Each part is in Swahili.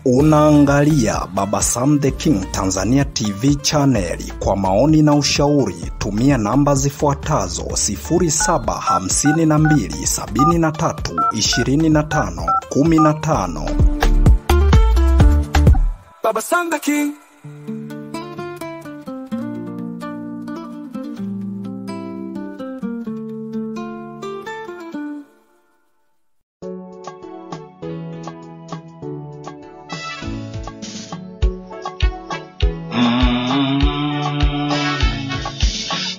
Unaangalia Baba Sam the King Tanzania TV channel. Kwa maoni na ushauri tumia namba zifuatazo 0752732515. Baba Sam the King.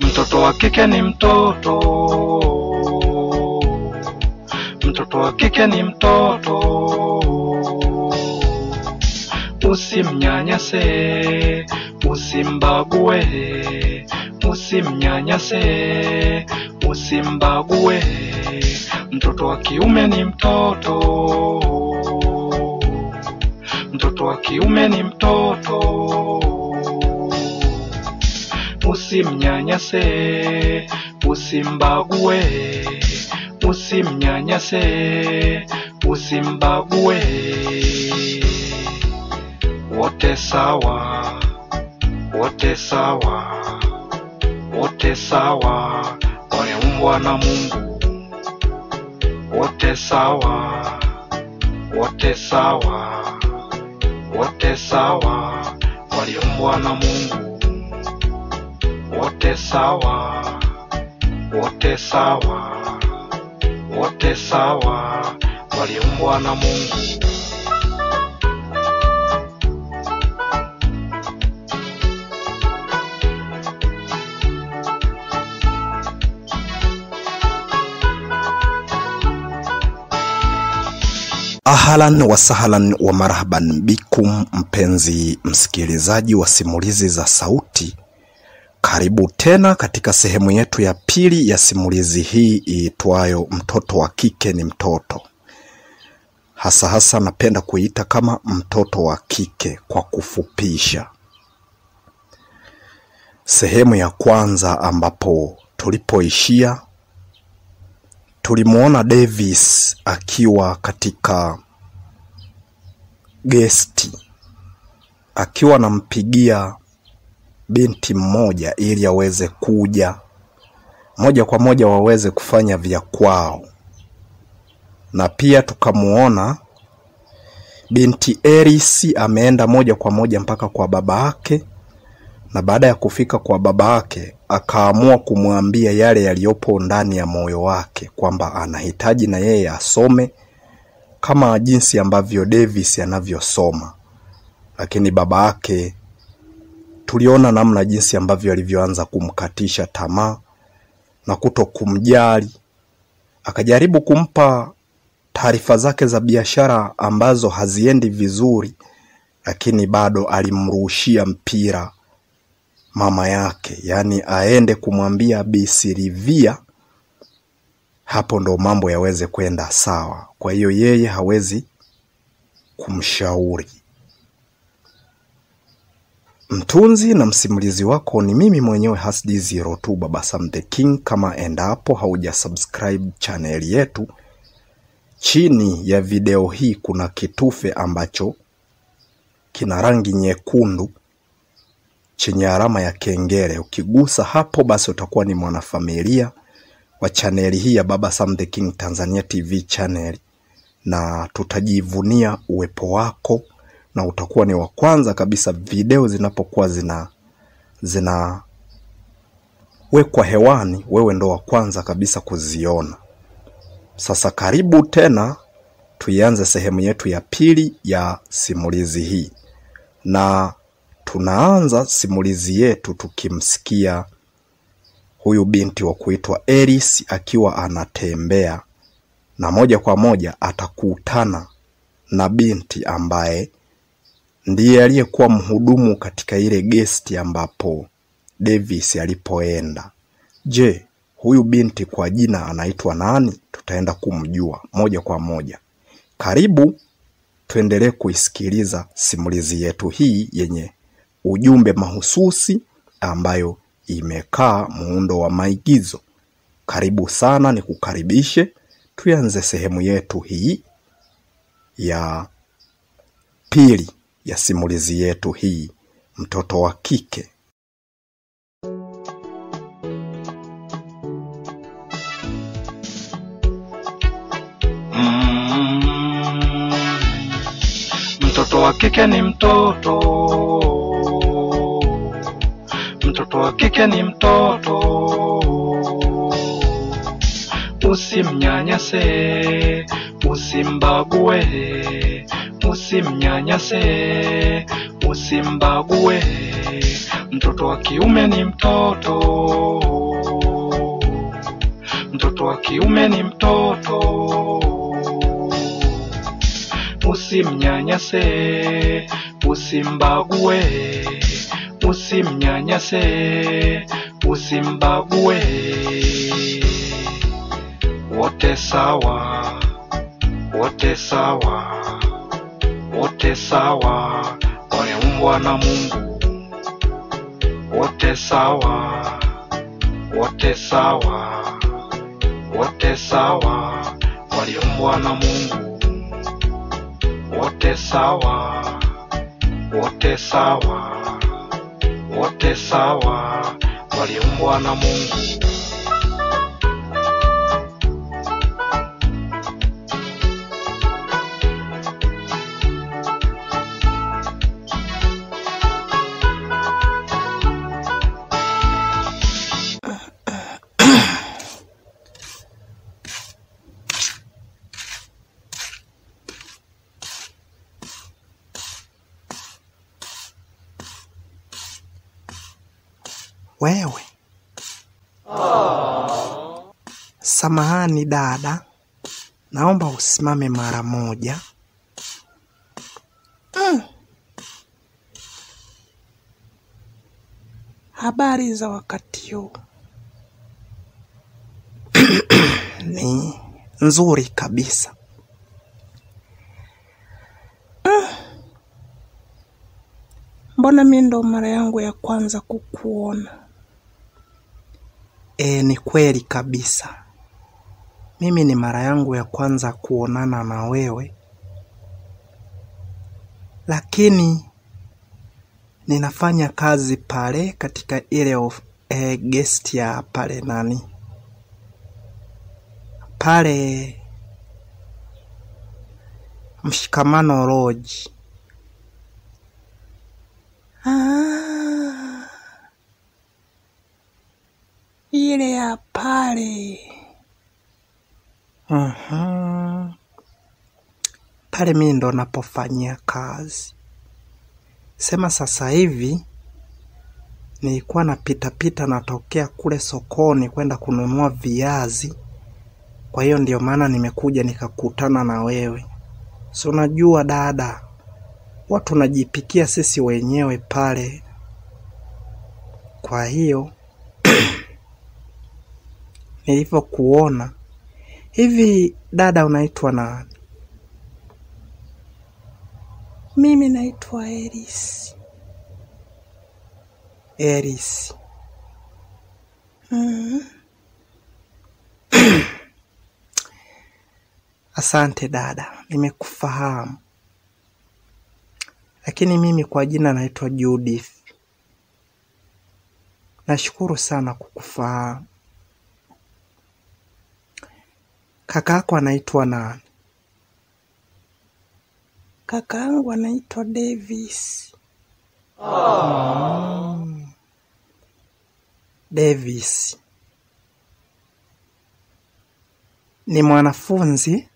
Mtoto wa kike ni mtoto, mtoto wa kike ni mtoto, usimnyanyase, usimbague, usimnyanyase, usimbague. Mtoto wa kiume ni mtoto, mtoto wa kiume ni mtoto, usimnyanyase, usimbague, usimnyanyase, usimbague. Wote sawa, wote sawa, wote sawa, waliumbwa na Mungu. Wote sawa, wote sawa, wote sawa, waliumbwa na Mungu. Wote sawa, wote sawa, wote sawa, waliumbwa na Mungu. Ahlan wa sahlan wa marhaban bikum, mpenzi msikilizaji wa simulizi za sauti. Karibu tena katika sehemu yetu ya pili ya simulizi hii iitwayo Mtoto wa Kike ni Mtoto. Hasa napenda kuita kama mtoto wa kike kwa kufupisha. Sehemu ya kwanza ambapo tulipoishia, tulimuona Davis akiwa katika gesti, akiwa anampigia binti mmoja ili aweze kuja moja kwa moja waweze kufanya vya kwao. Na pia tukamuona binti Eris ameenda moja kwa moja mpaka kwa baba yake, na baada ya kufika kwa baba yake akaamua kumwambia yale yaliyopo ndani ya moyo wake, kwamba anahitaji na yeye asome kama jinsi ambavyo Davis anavyosoma. Lakini baba yake tuliona namna jinsi ambavyo alivyoanza kumkatisha tamaa na kutokumjali. Akajaribu kumpa taarifa zake za biashara ambazo haziendi vizuri, lakini bado alimrushia mpira mama yake, yani aende kumwambia Bi Silvia, hapo ndo mambo yaweze kwenda sawa. Kwa hiyo yeye hawezi kumshauri. Mtunzi na msimulizi wako ni mimi mwenyewe Hasdi02 Baba Sam the King. Kama endapo hauja subscribe channel yetu, chini ya video hii kuna kitufe ambacho kina rangi nyekundu chenye alama ya kengele. Ukigusa hapo basi utakuwa ni mwanafamilia wa channel hii ya Baba Sam the King Tanzania TV channel, na tutajivunia uwepo wako, na utakuwa ni wa kwanza kabisa video zinapokuwa zina wekwa hewani, wewe ndo wa kwanza kabisa kuziona. Sasa karibu tena, tuianze sehemu yetu ya pili ya simulizi hii. Na tunaanza simulizi yetu tukimsikia huyu binti wa kuitwa Eris akiwa anatembea, na moja kwa moja atakutana na binti ambaye ndiye aliyekuwa mhudumu katika ile guest ambapo Davis alipoenda. Je, huyu binti kwa jina anaitwa nani? Tutaenda kumjua moja kwa moja. Karibu tuendelee kuisikiliza simulizi yetu hii yenye ujumbe mahususi ambayo imekaa muundo wa maigizo. Karibu sana, nikukaribishe tuanze sehemu yetu hii ya pili ya simulizi yetu hii, mtoto wa kike. Mtoto wa kike ni mtoto. Mtoto wa kike ni mtoto. Usimnyanyase, usimbague. Usimnyanyase, usimbague. Mtoto wa kiume ni mtoto. Mtoto wa kiume ni mtoto. Usimnyanyase, usimbague. Usimnyanyase, usimbague. Wote sawa, wote sawa, wote sawa, waliumbwa na Mungu. Wote sawa, wote sawa, wote sawa, waliumbwa na Mungu. Wote sawa, wote sawa, wote sawa, waliumbwa na Mungu. Wewe. Samahani dada, naomba usimame mara moja. Habari za wakati huu? Ni nzuri kabisa. Mbona mimi ndo mara yangu ya kwanza kukuona? Ni kweli kabisa. Mimi ni mara yangu ya kwanza kuonana na wewe. Lakini ninafanya kazi pale katika ile guest ya pale nani? Pale Mshikamano Lodge. Ile ya pale. Pale mimi ndo napofanyia kazi. Sema sasa hivi nilikuwa napita natokea kule sokoni kwenda kununua viazi. Kwa hiyo ndio maana nimekuja nikakutana na wewe. So unajua dada, watu najipikia sisi wenyewe pale. Kwa hiyo nilipokuona, hivi dada unaitwa nani? Mimi naitwa Eris. Eris. Asante dada, nimekufahamu. Lakini mimi kwa jina naitwa Judith. Nashukuru sana kukufahamu. Kakako anaitwa nani? Kakaangu anaitwa Davis. Davis. Ni mwanafunzi?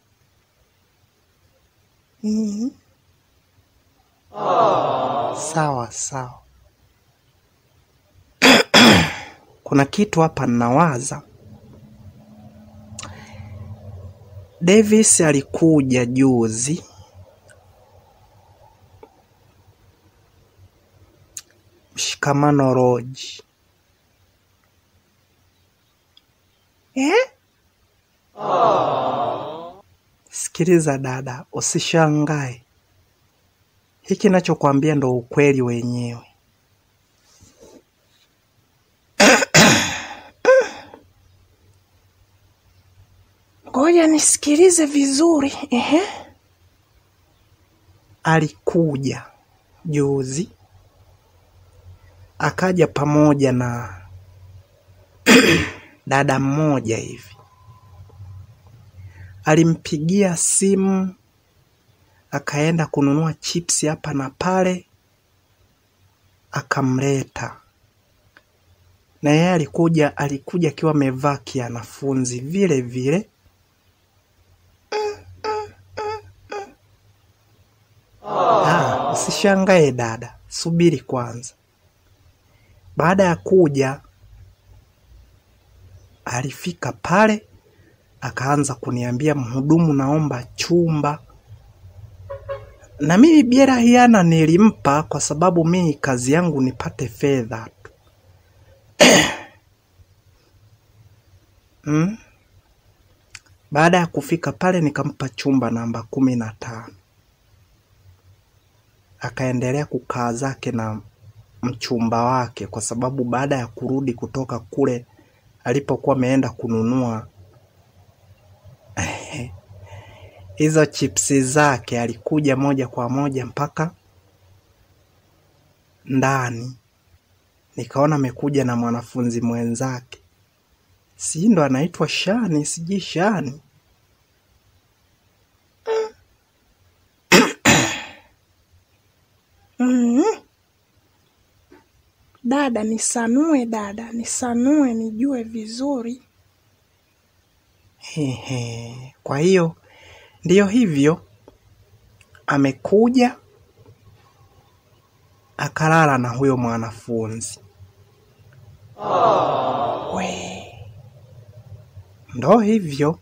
Sawa sawa. Kuna kitu hapa ninawaza. Davis alikuja juzi. Mshikamano Lodge. Sikiliza dada, usishangae. Hiki nachokuambia ndo ukweli wenyewe. Ngoja nisikilize vizuri. alikuja juzi, akaja pamoja na dada mmoja hivi. Alimpigia simu, akaenda kununua chips hapa na pale, akamleta. Na yeye alikuja akiwa amevaa kianafunzi vile vile. Usishangae dada, subiri kwanza. Baada ya kuja, alifika pale, akaanza kuniambia, mhudumu, naomba chumba. Na mimi bila hiana nilimpa, kwa sababu mimi kazi yangu nipate fedha tu. Baada ya kufika pale, nikampa chumba namba 15. Akaendelea kukaa zake na mchumba wake, kwa sababu baada ya kurudi kutoka kule alipokuwa ameenda kununua hizo chipsi zake, alikuja moja kwa moja mpaka ndani. Nikaona amekuja na mwanafunzi mwenzake, si ndo anaitwa Shani, siji Shani. Dada nisanue nijue vizuri. Kwa hiyo ndiyo hivyo, amekuja akalala na huyo mwanafunzi. Ndo hivyo.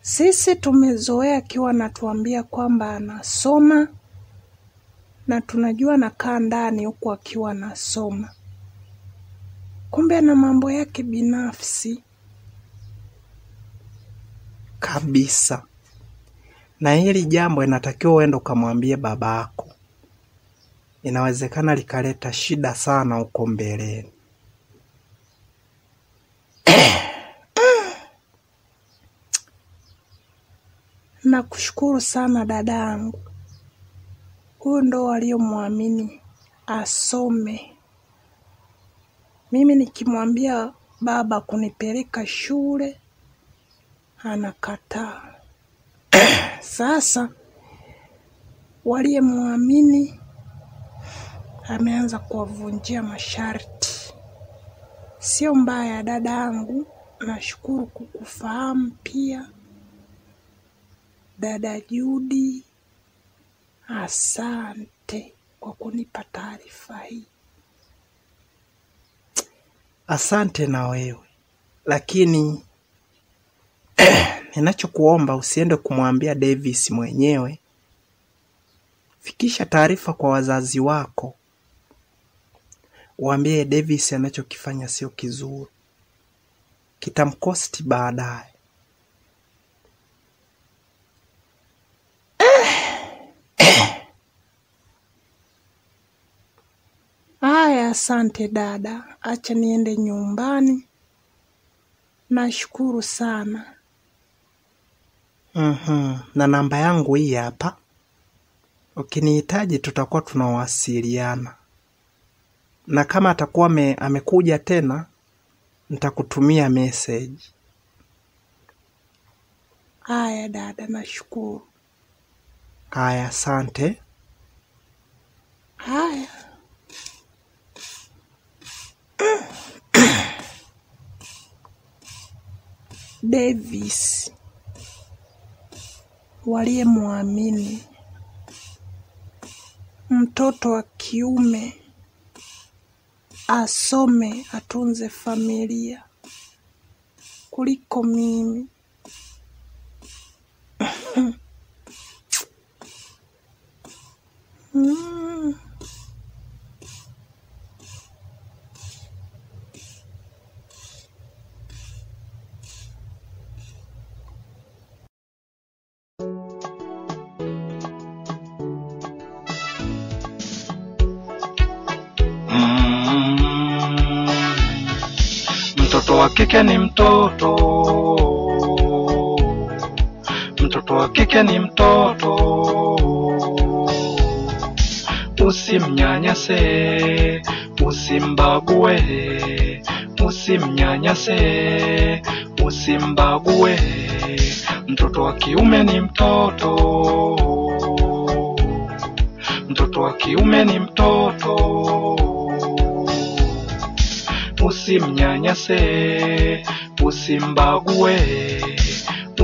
Sisi tumezoea akiwa anatuambia kwamba anasoma, na tunajua nakaa ndani huku akiwa anasoma. Kumbe ana mambo yake binafsi kabisa. Na hili jambo inatakiwa uende ukamwambie babako. Inawezekana likaleta shida sana huko mbeleni. Nakushukuru sana dadangu. Huyu ndo waliomwamini asome. Mimi nikimwambia baba kunipeleka shule, anakataa. Sasa waliyemwamini ameanza kuwavunjia masharti. Sio mbaya dadangu, nashukuru kukufahamu pia. Dada Judy, asante kwa kunipa taarifa hii. Asante na wewe. Lakini ninachokuomba usiende kumwambia Davis mwenyewe. Fikisha taarifa kwa wazazi wako. Waambie Davis anachokifanya sio kizuri, kitamkosti baadaye. Haya, asante dada. Acha niende nyumbani. Nashukuru sana. Na namba yangu hii hapa. Ukinihitaji tutakuwa tunawasiliana. Na kama atakuwa amekuja tena, nitakutumia message. Haya dada, nashukuru. Haya, asante. Haya. Davis waliyemwamini, mtoto wa kiume, asome atunze familia kuliko mimi. Mtoto wa kike ni mtoto, Mtoto wa kike ni mtoto, usimnyanyase, usimbague, usimnyanyase, usimbague. Mtoto wa kiume ni mtoto, mtoto wa kiume ni mtoto, usimnyanyase, usimbague,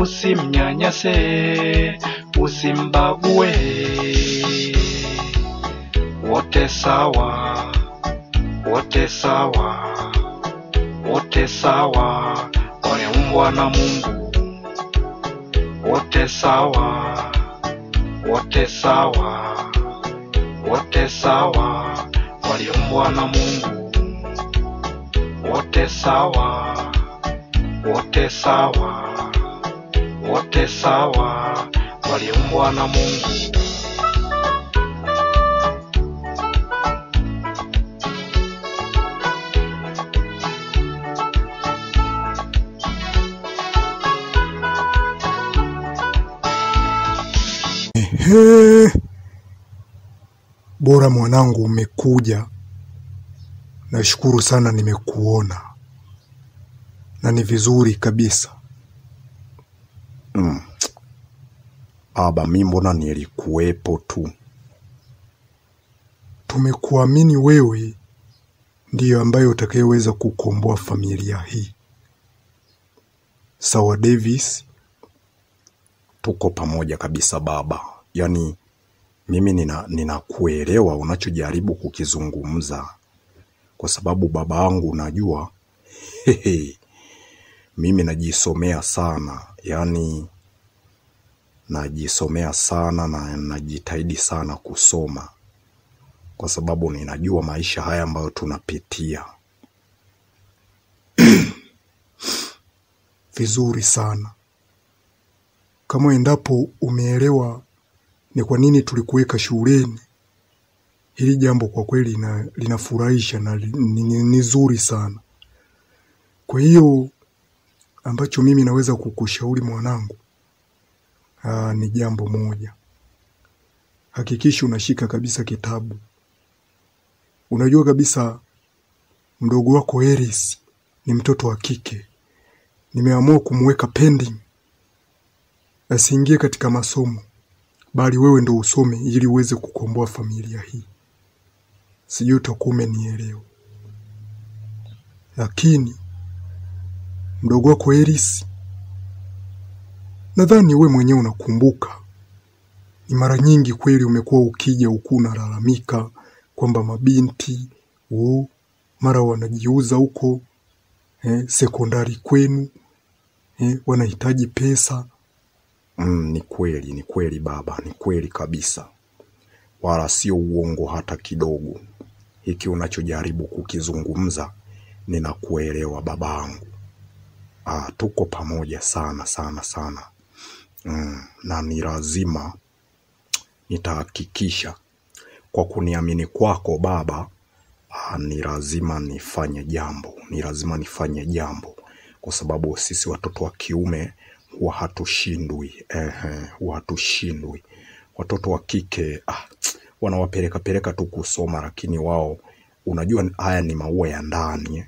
usimnyanyase, usimbague. Wote sawa, wote sawa, wote sawa, wameumbwa na Mungu. Wote sawa, wote sawa, wote sawa, waliumbwa na Mungu. Wote sawa, wote sawa, wote sawa, waliumbwa na Mungu. Bora mwanangu umekuja. Nashukuru sana nimekuona. Na ni vizuri kabisa. Aba mimi mbona nilikuwepo tu. Tumekuamini wewe ndiyo ambaye utakayeweza kukomboa familia hii. Sawa Davis? Tuko pamoja kabisa baba. Yaani mimi ninakuelewa unachojaribu kukizungumza. Kwa sababu baba yangu unajua mimi najisomea sana. Yaani najisomea sana na najitahidi sana kusoma. Kwa sababu ninajua maisha haya ambayo tunapitia. Vizuri sana. Kama endapo umeelewa ni kwa nini tulikuweka shuleni, hili jambo kwa kweli linafurahisha na ni zuri sana. Kwa hiyo ambacho mimi naweza kukushauri mwanangu ni jambo moja. Hakikisha unashika kabisa kitabu. Unajua kabisa mdogo wako Eris ni mtoto wa kike. Nimeamua kumweka pending. Asiingie katika masomo, bali wewe ndo usome ili uweze kukomboa familia hii. Sijui utakuwa umenielewa. Lakini mdogo wako Eris, nadhani wewe mwenyewe unakumbuka, ni mara nyingi kweli umekuwa ukija huku unalalamika kwamba mabinti mara wanajiuza huko sekondari kwenu, wanahitaji pesa. Ni kweli baba, ni kweli kabisa. Wala sio uongo hata kidogo. Hiki unachojaribu kukizungumza ninakuelewa babangu. Tuko pamoja sana sana sana. Na ni lazima nitahakikisha kwa kuniamini kwako baba, ni lazima nifanye jambo. Ni lazima nifanye jambo kwa sababu sisi watoto wa kiume huwa hatushindwi. Huwa hatushindwi. Watoto wa kike wanawapeleka tu kusoma, lakini wao unajua haya ni maua ya ndani.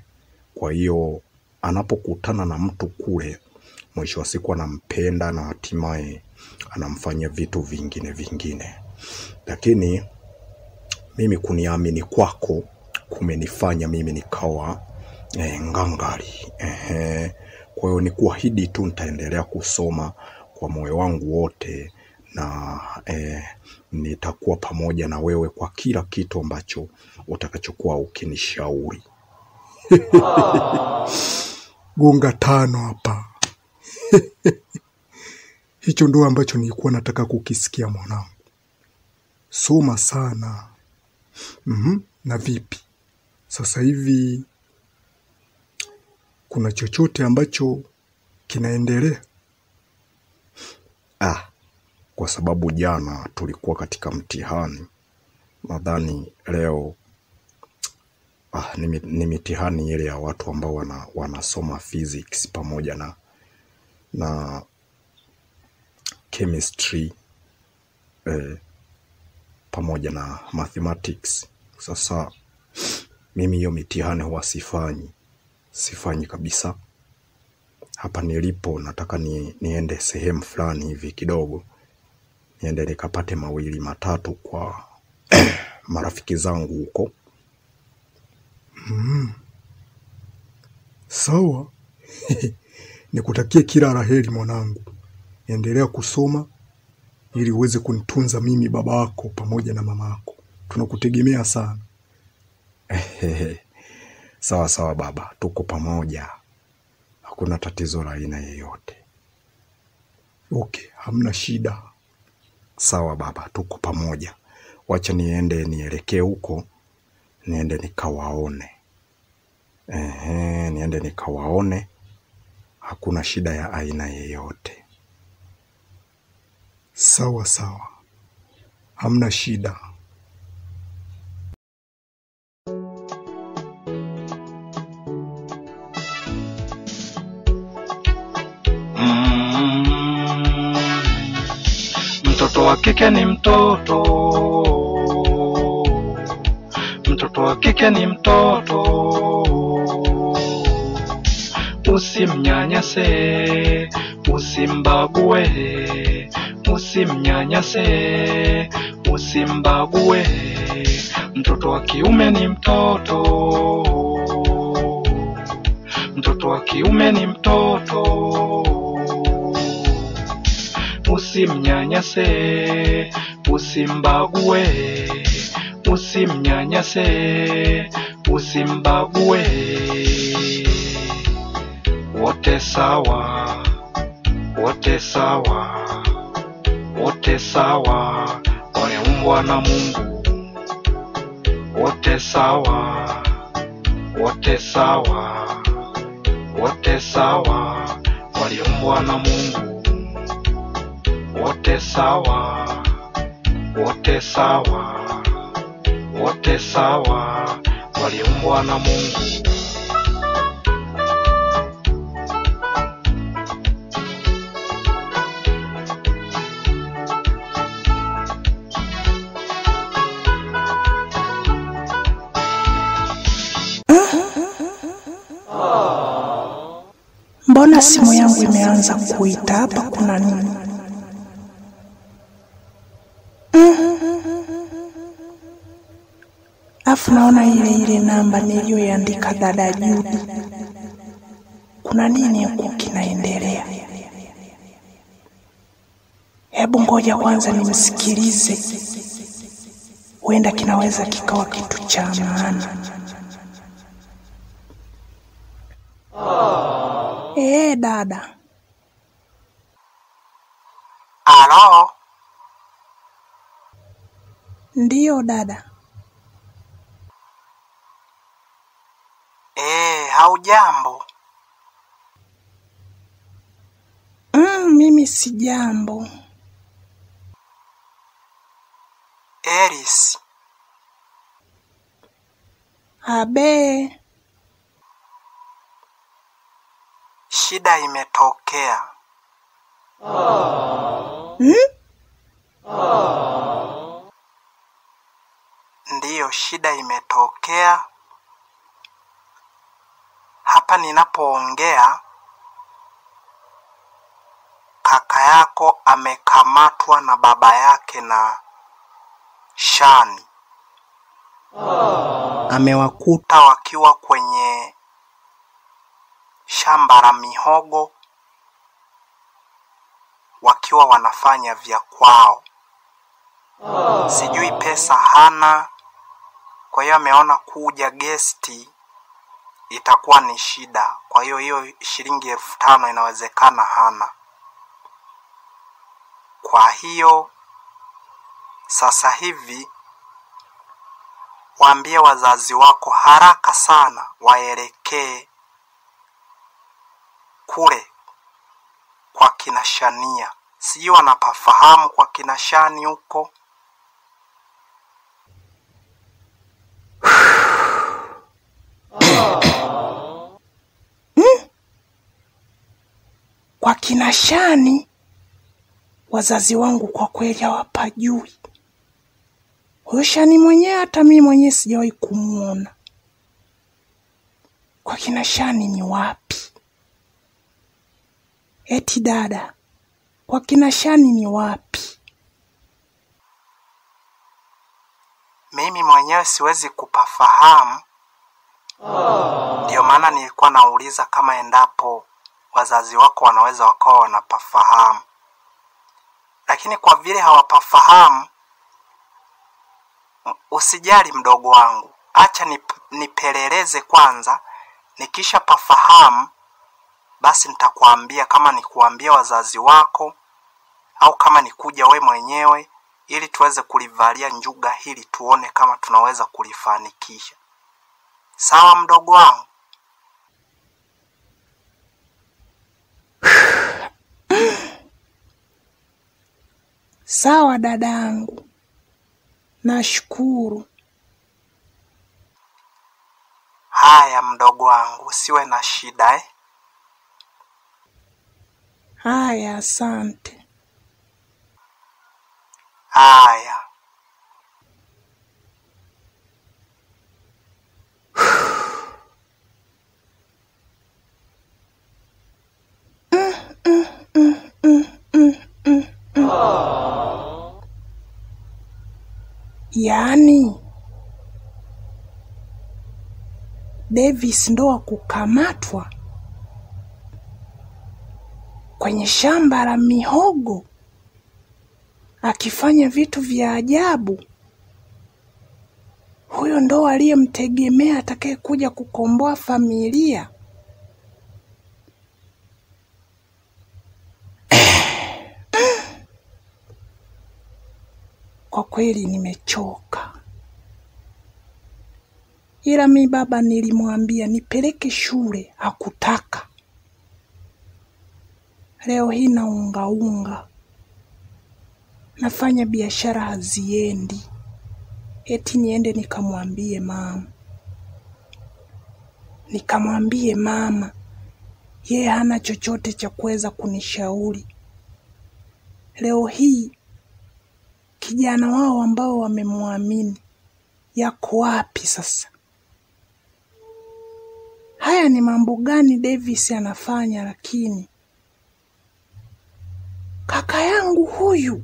Kwa hiyo anapokutana na mtu kule, mwisho wa siku anampenda na hatimaye anamfanya vitu vingine. Lakini mimi kuniamini kwako kumenifanya mimi nikawa ngangari. Kwa hiyo ni kuahidi tu nitaendelea kusoma kwa moyo wangu wote na nitakuwa pamoja na wewe kwa kila kitu ambacho utakachokuwa ukinishauri. Gonga 5 hapa. Hicho ndo ambacho nilikuwa nataka kukisikia mwanangu. Soma sana. Na vipi? Sasa hivi kuna chochote ambacho kinaendelea? Kwa sababu jana tulikuwa katika mtihani. Nadhani leo ni mitihani ile ya watu ambao wanasoma physics pamoja na chemistry pamoja na mathematics. Sasa mimi hiyo mitihani huwa sifanyi kabisa. Hapa nilipo nataka niende sehemu fulani hivi kidogo, niende nikapate mawili matatu kwa marafiki zangu huko. Sawa. Nikutakie kila laheri mwanangu. Endelea kusoma ili uweze kunitunza mimi baba yako pamoja na mama yako. Tunakutegemea sana. Sawa sawa baba, tuko pamoja. Hakuna tatizo la aina yoyote. Okay, hamna shida. Sawa baba, tuko pamoja. Wacha nielekee huko, niende nikawaone. Niende nikawaone. Hakuna shida ya aina yoyote. Sawa sawa. Hamna shida. Mtoto wa kike ni mtoto. Mtoto wa kike ni mtoto. Usimnyanyase, usimbague. Usimnyanyase, usimbague. Mtoto wa kiume ni mtoto. Mtoto wa kiume ni mtoto. Usimnyanyase, usimbague. Usimnyanyase, usimbague. Wote sawa, wote sawa, wote sawa, wameumbwa na Mungu. Wote sawa, wote sawa, wote sawa, waliumbwa na Mungu. Wote sawa, wote sawa, wote sawa, waliumbwa na Mungu. Mbona simu yangu imeanza kuita? Hapa kuna nini? Afu naona ile namba niliyoandika dada Judy. Kuna nini huko kinaendelea? Hebu ngoja kwanza nimsikilize. Huenda kinaweza kikawa kitu cha maana. Dada. Halo? Ndiyo dada. Haujambo? Mimi si jambo. Eris. Abe. Shida imetokea. Ndiyo, shida imetokea. Hapa ninapoongea, kaka yako amekamatwa na baba yake na Shani. Amewakuta wakiwa kwenye shamba la mihogo wakiwa wanafanya vya kwao. Sijui pesa hana, kwa hiyo ameona kuja gesti itakuwa ni shida. Kwa hiyo shilingi 5,000 inawezekana hana. Kwa hiyo sasa hivi waambie wazazi wako haraka sana waelekee kule kwa kina Shania. Sijui wanapafahamu kwa kina Shani huko. Kwa kina Shani? wazazi wangu kwa kweli hawapajui. Huyo Shani mwenyewe hata mimi mwenyewe sijawahi kumuona. Kwa kina Shani ni wapi? Eti dada, kwa kina Shani ni wapi? Mimi mwenyewe siwezi kupafahamu. Ndio maana nilikuwa nauliza kama endapo wazazi wako wanaweza wakawa wanapafahamu. Lakini kwa vile hawapafahamu, usijali mdogo wangu. Acha nipeleleze kwanza, nikisha pafahamu basi nitakuambia kama ni kuambia wazazi wako au kama ni kuja we mwenyewe ili tuweze kulivalia njuga hili tuone kama tunaweza kulifanikisha. Sawa mdogo wangu? Sawa dadangu. Nashukuru. Haya mdogo wangu, usiwe na shida Haya, asante. Haya. Yaani Davis ndo kukamatwa kwenye shamba la mihogo akifanya vitu vya ajabu. Huyo ndo aliyemtegemea atakaye kuja kukomboa familia. Kwa kweli nimechoka. Ila mi baba nilimwambia nipeleke shule, hakutaka. Leo hii naunga. Nafanya biashara haziendi. Eti niende nikamwambie mama. Yeye hana chochote cha kuweza kunishauri. Leo hii kijana wao ambao wamemwamini yako wapi sasa? Haya ni mambo gani Davis anafanya? Lakini kaka yangu huyu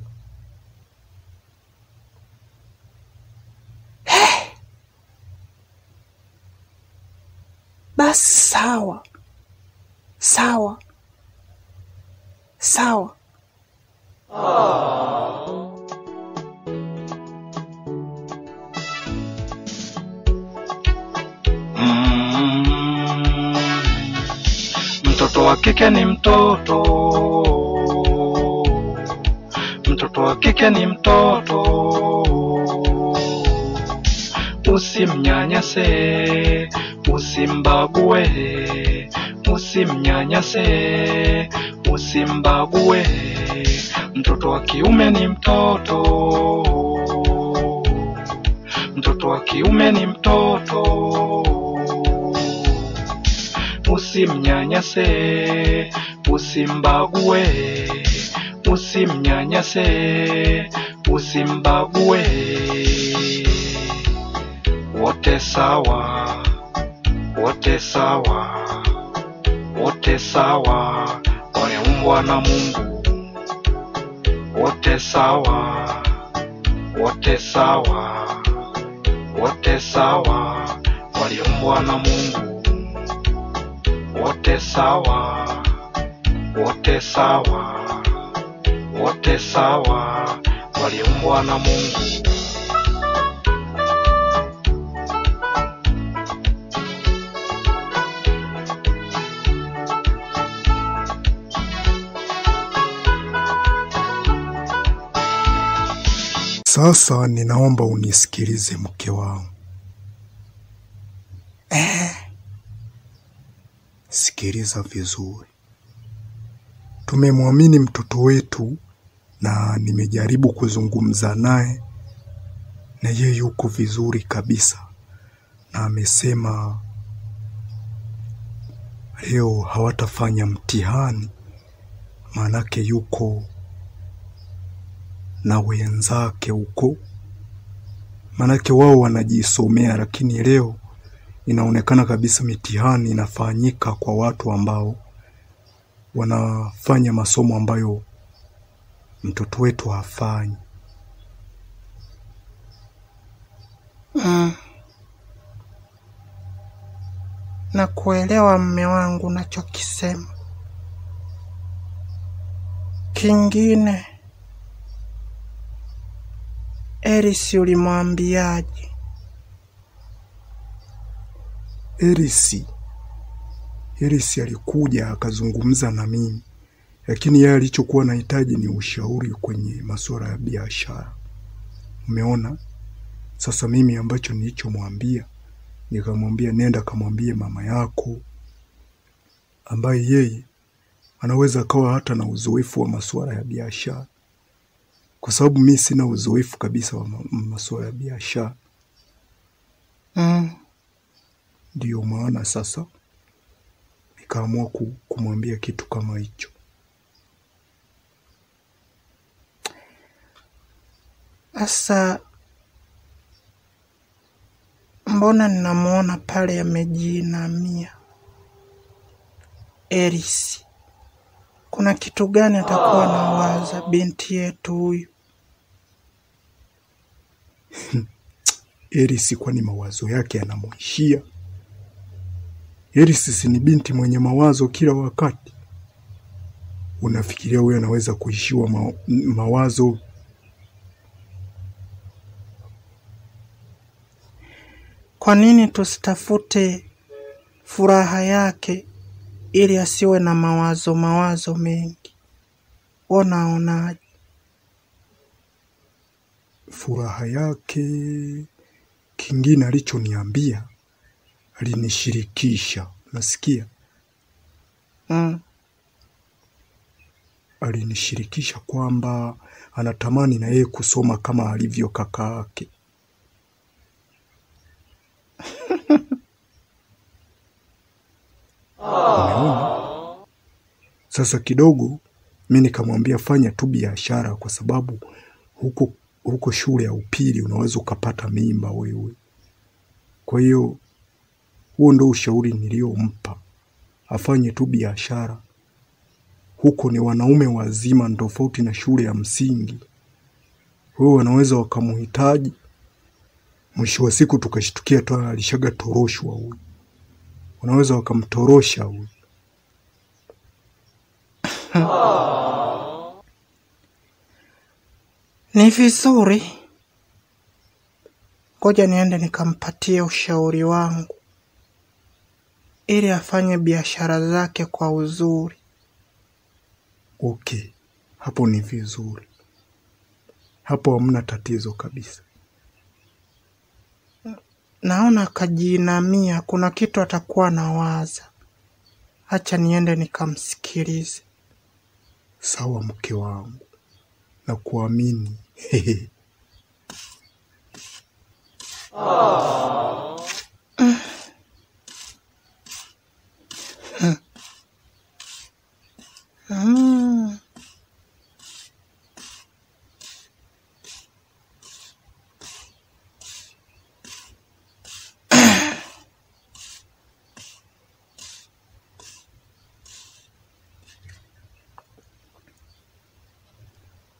basi sawa. Mtoto wa kike ni mtoto, mtoto wa kike ni mtoto. Usimnyanyase, usimbague, usimnyanyase, usimbague. Mtoto wa kiume ni mtoto, mtoto wa kiume ni mtoto. Usimnyanyase, usimbague, usimnyanyase, usimbague. Wote sawa, wote sawa, wote sawa, wameumbwa na Mungu. Wote sawa, wote sawa, wote sawa, waliumbwa na Mungu. Wote sawa, wote sawa, wote sawa, waliumbwa na Mungu. Sasa ninaomba unisikilize mke wangu. Sikiliza vizuri. Tumemwamini mtoto wetu na nimejaribu kuzungumza naye na yeye yuko vizuri kabisa. Na amesema leo hawatafanya mtihani, manake yuko na wenzake huko, manake wao wanajisomea, lakini leo inaonekana kabisa mitihani inafanyika kwa watu ambao wanafanya masomo ambayo mtoto wetu hafanyi. Na kuelewa mme wangu unachokisema. Kingine, Erisi ulimwambiaje? Erisi alikuja akazungumza na mimi, lakini yeye alichokuwa anahitaji ni ushauri kwenye masuala ya biashara. Umeona? Sasa mimi ambacho nilichomwambia, nikamwambia nenda kamwambie mama yako, ambaye yeye anaweza kawa hata na uzoefu wa masuala ya biashara, kwa sababu mimi sina uzoefu kabisa wa masuala ya biashara. Ndio maana sasa nikaamua kumwambia kitu kama hicho. Asa, mbona ninamuona pale amejiinamia Erisi? Kuna kitu gani atakuwa anawaza binti yetu huyu? Erisi kwani mawazo yake yanamuishia? Erisi si ni binti mwenye mawazo kila wakati? Unafikiria huyu anaweza kuishiwa mawazo? Kwa nini tusitafute furaha yake ili asiwe na mawazo mengi? Unaonaje? Furaha yake, kingine alichoniambia, alinishirikisha, nasikia? Alinishirikisha kwamba anatamani na yeye kusoma kama alivyo kaka yake. Umeona? Sasa kidogo mimi nikamwambia fanya tu biashara, kwa sababu huko shule ya upili unaweza ukapata mimba wewe. Kwa hiyo huo ndio ushauri niliompa, afanye tu biashara. Huko ni wanaume wazima, tofauti na shule ya msingi. Wewe wanaweza wakamhitaji, mwisho wa siku tukashtukia tu alishaga toroshwa huyu. Wanaweza wakamtorosha huyu. Ni vizuri. Ngoja niende nikampatie ushauri wangu ili afanye biashara zake kwa uzuri. Okay, hapo ni vizuri. Hapo hamna tatizo kabisa. Naona kajiinamia, kuna kitu atakuwa anawaza. Acha niende nikamsikilize. Sawa mke wangu, na kuamini.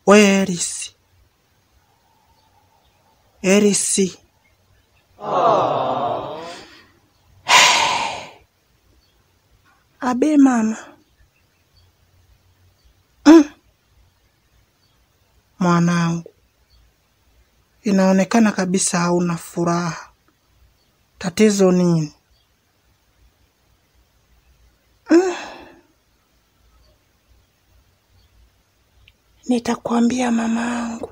We Erisi. Abe mama. Mwanangu, inaonekana kabisa hauna furaha. Tatizo nini? Nitakwambia mamangu.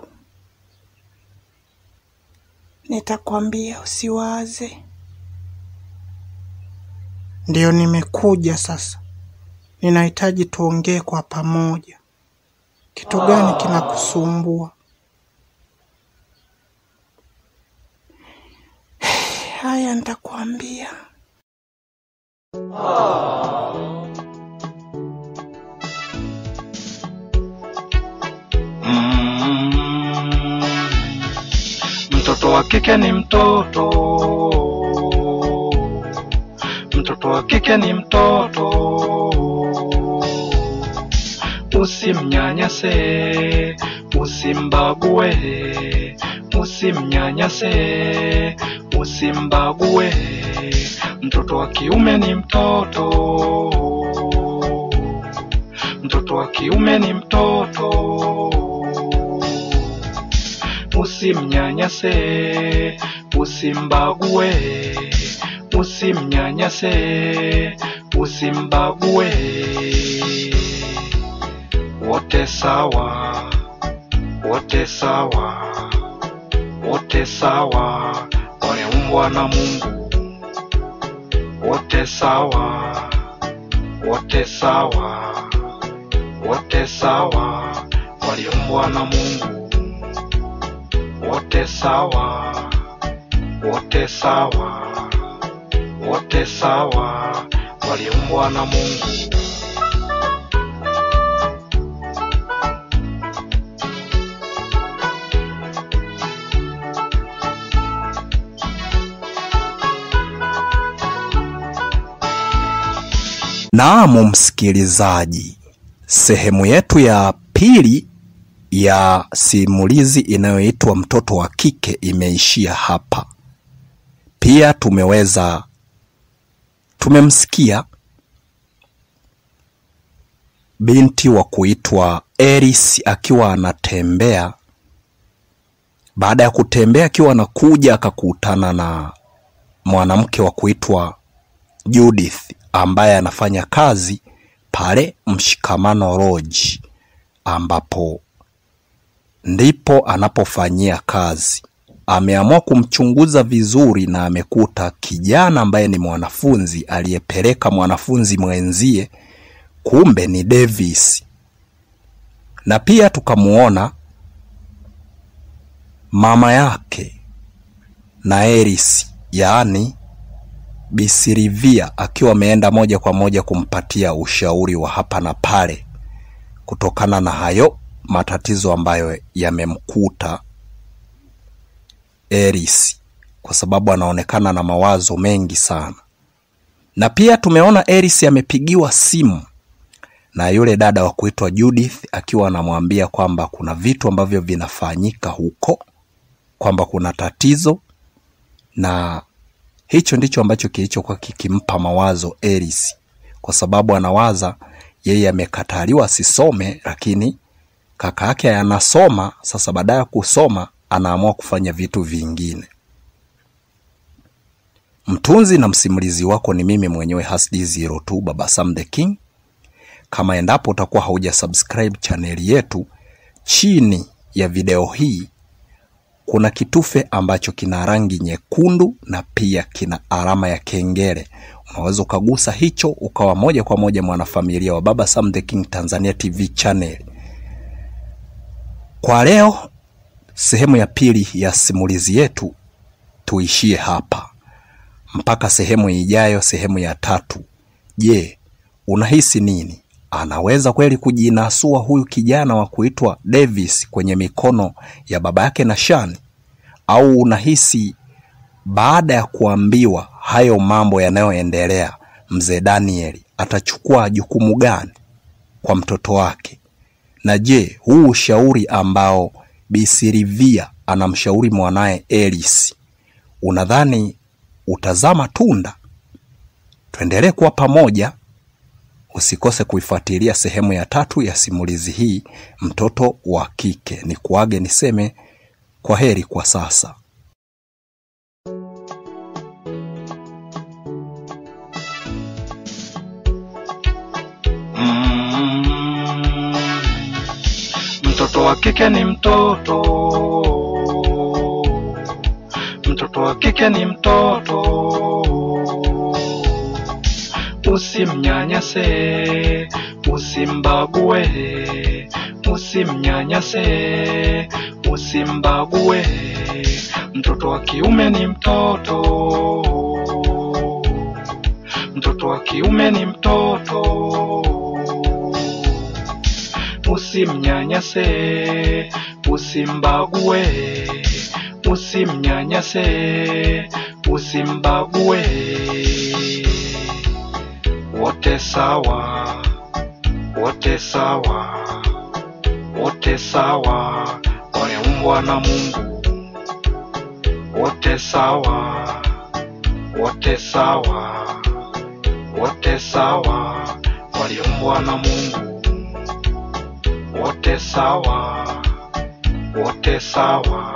Nitakwambia, usiwaze. Ndio nimekuja sasa. Ninahitaji tuongee kwa pamoja. Kitu gani kinakusumbua? Haya, nitakwambia. wa kike ni mtoto, mtoto wa kike ni mtoto. Usimnyanyase, usimbague, usimnyanyase, usimbague. Mtoto wa kiume ni mtoto, mtoto wa kiume ni mtoto. Usimnyanyase, usimbague, usimnyanyase, usimbague. Wote sawa, wote sawa, wote sawa, wameumbwa na Mungu. Wote sawa, wote sawa, wote sawa, waliumbwa na Mungu. Wote sawa, wote sawa, wote sawa, waliumbwa na Mungu. Naam msikilizaji, sehemu yetu ya pili ya simulizi inayoitwa Mtoto wa Kike imeishia hapa. Pia tumemsikia binti wa kuitwa Eris akiwa anatembea. Baada ya kutembea akiwa anakuja akakutana na mwanamke wa kuitwa Judith ambaye anafanya kazi pale Mshikamano Lodge, ambapo ndipo anapofanyia kazi. Ameamua kumchunguza vizuri na amekuta kijana ambaye ni mwanafunzi aliyepeleka mwanafunzi mwenzie, kumbe ni Davis. Na pia tukamuona mama yake na Eris, yaani Bi Silvia, akiwa ameenda moja kwa moja kumpatia ushauri wa hapa na pale kutokana na hayo matatizo ambayo yamemkuta Eris, kwa sababu anaonekana na mawazo mengi sana. Na pia tumeona Eris amepigiwa simu na yule dada wa kuitwa Judith akiwa anamwambia kwamba kuna vitu ambavyo vinafanyika huko, kwamba kuna tatizo, na hicho ndicho ambacho kilichokuwa kikimpa mawazo Eris, kwa sababu anawaza yeye amekataliwa asisome, lakini kaka yake anasoma. Sasa baada ya kusoma anaamua kufanya vitu vingine. Mtunzi na msimulizi wako ni mimi mwenyewe Hasdi02 Baba Sam the King. Kama endapo utakuwa hauja subscribe channel yetu, chini ya video hii kuna kitufe ambacho kina rangi nyekundu na pia kina alama ya kengele. Unaweza ukagusa hicho ukawa moja kwa moja mwanafamilia wa Baba Sam the King Tanzania TV channel. Kwa leo sehemu ya pili ya simulizi yetu tuishie hapa. Mpaka sehemu ijayo, sehemu ya 3. Je, unahisi nini? Anaweza kweli kujinasua huyu kijana wa kuitwa Davis kwenye mikono ya baba yake na Shani? Au unahisi baada ya kuambiwa hayo mambo yanayoendelea, mzee Daniel atachukua jukumu gani kwa mtoto wake? Na je, huu ushauri ambao Bi Silvia anamshauri mwanae Eris, unadhani utazaa matunda? Tuendelee kuwa pamoja. Usikose kuifuatilia sehemu ya 3 ya simulizi hii, Mtoto wa Kike. Nikuage niseme kwa heri kwa sasa. Mtoto wa kike ni mtoto, mtoto wa kike ni mtoto. Usimnyanyase, usimbague, usimnyanyase, usimbague. Mtoto wa kiume ni mtoto, mtoto wa kiume ni mtoto. Usimnyanyase, usimbague, usimnyanyase, usimbague. Wote sawa, wote sawa, wote sawa, wameumbwa na Mungu. Wote sawa, wote sawa, wote sawa, waliumbwa na Mungu. Wote sawa, wote sawa,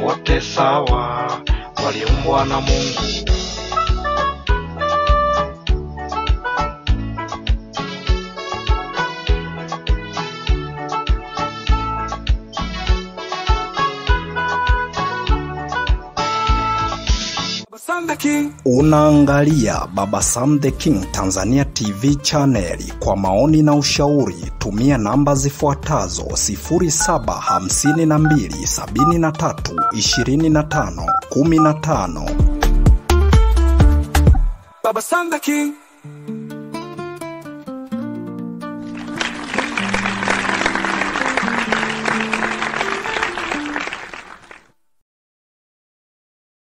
wote sawa, waliumbwa na Mungu. Unaangalia Baba Sam the King Tanzania TV channel. Kwa maoni na ushauri tumia namba zifuatazo 0752732515. Baba Sam the King.